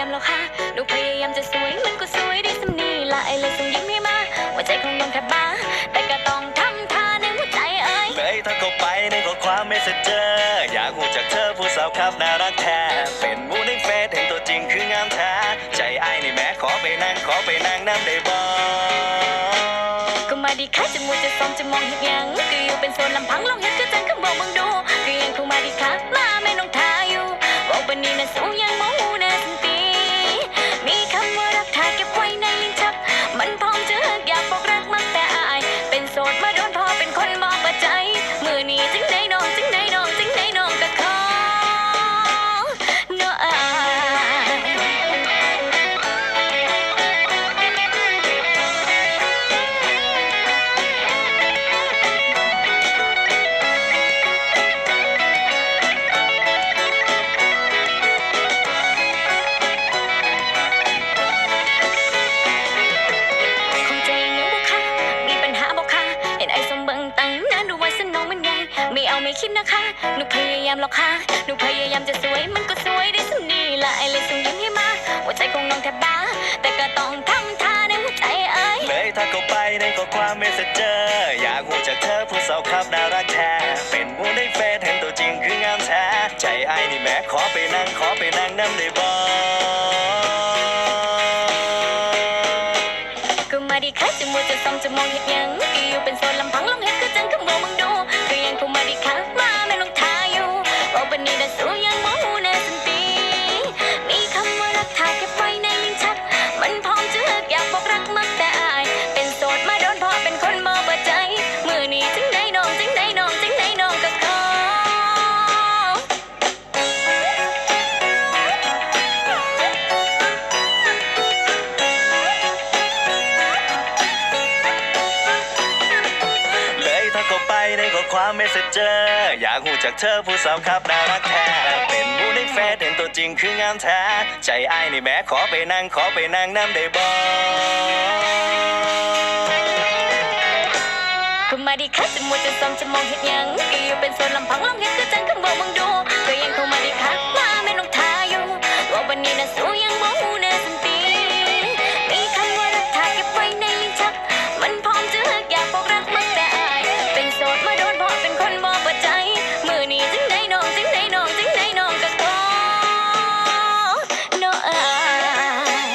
ามหรอกค่ะหนูพยายามจะสวยมันก็สวยได้สำนีละไอเลยส่งยิ้มให้มาหัวใจของน้องแทบบ้าแต่ก็ต้องทำท่าในหัวใจเอ้ยเลยถ้าเข้าไปในข้อความเมสเซนเจอร์อยากรู้จักเธอผู้สาวครับน่ารักแท้เป็นหมูในเฟซเห็นตัวจริงคืองามแท้ใจไอ้นี่แม่ขอไปนั่งน้ำได้บ่ก็มาดีค่ะจะมัวจะซ้อมจะมองเห็นยังก็อยู่เป็นโซนลำพังลองเห็นก็จังข้างบอกมึงดูก็ยังคงมาดีค่ะมาแม่น้องทาอยู่บอกปนี้น่ะสูงยังมองหูน่ะสันตีมีคำว่ารักทาเก็บไว้ในลิ้นชักมันพร้อมจะอยากบอกรักมันแต่อายเป็นโสดมาโดนพอเป็นคนมอบใจมือนี้จึงได้น้องจึงได้น้องจึงได้น้องก็ขอเนาะอไม่เอาไม่คิดนะคะหนูพยายามหรอกค่ะหนูพยายามจะสวยมันก็สวยได้สักนีละไอเลยส่งยิ้มให้มาหัวใจของน้องแทบบ้าแต่ก็ต้องทำท่าในหัวใจเอ้ยเลยถ้าเข้าไปในข้อความเมสเซนเจอร์อยากรู้จักเธอผู้สาวครับน่ารักแท้เป็นหมูในเฟซเห็นตัวจริงคืองามแท้ใจไอ้นี่แม่ขอไปนั่งน้ำได้บ่ก็มาดีค่ะจะมัวจะซ้อมจะมองเห็นยังก็อยู่เป็นโซนลำพังลองเห็นก็จังคำบอกมึงดูก็ยังคงมาดีค่ะมาแม่น้องทาอยู่บอกปนี้น่ะสูงยังมองหูน่ะสันตีมีคำว่ารักทาเก็บไว้ในลิ้นชักมันพร้อมจะอยากบอกรักมักแต่อายเป็นโสดมาโดนพอเป็นคนมอบใจมือนี้จึงได้น้องจึงได้น้องจึงได้น้องก็ขอเข้าไปในข้อความเมสเซนเจอร์อยากรู้จักเธอผู้สาวครับน่ารักแท้เป็นหมูในเฟซเห็นตัวจริงคืองามแท้ใจไอ้นี่แม่ขอไปนั่งน้ำได้บ่ก็มาดีค่ะจะมัวจะซ้อมจะมองเห็นยังก็อยู่เป็นโซนลำพังลองเห็นก็จังคำบอกมึงดูก็ยังคงมาดีค่ะมาแม่น้องทาอยู่ว่าวันนี้น่ะสูงยังมองหูน่ะสันตีมีคำว่ารักทาเก็บไว้ในลิ้นชักมันพร้อมจะอยากบอกรักมันแต่อายเป็นโสดมาโดนพอเป็นคนมอบใจมือนี้จึงได้น้องจึงได้น้องจึงได้น้องก็ขอเนาะอาย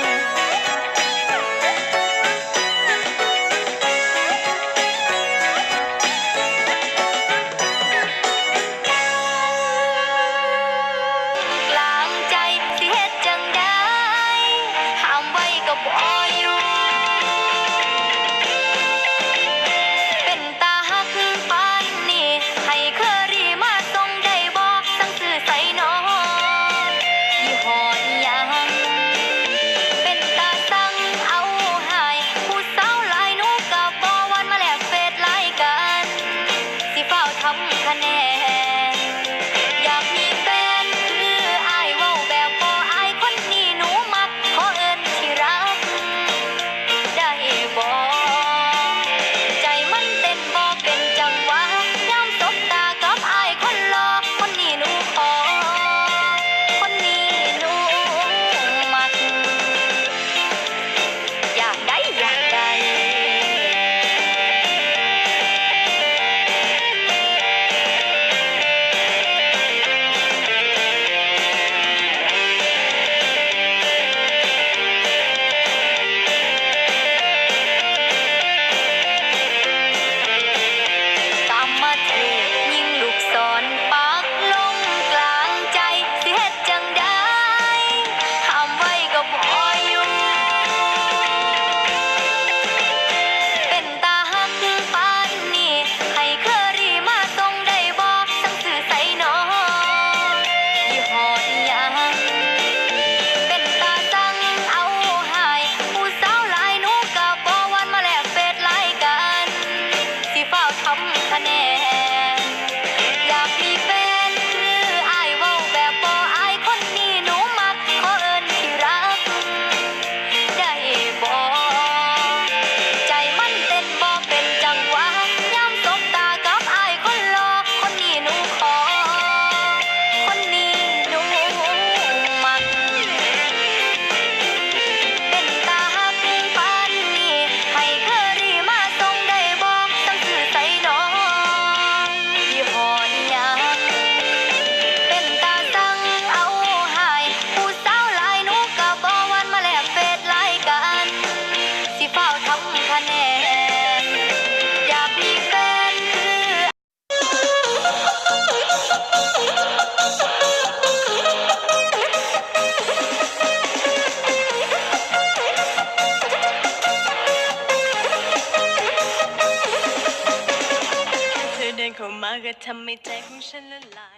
เดินเข้ามาก็ทำให้ใจของฉันละลาย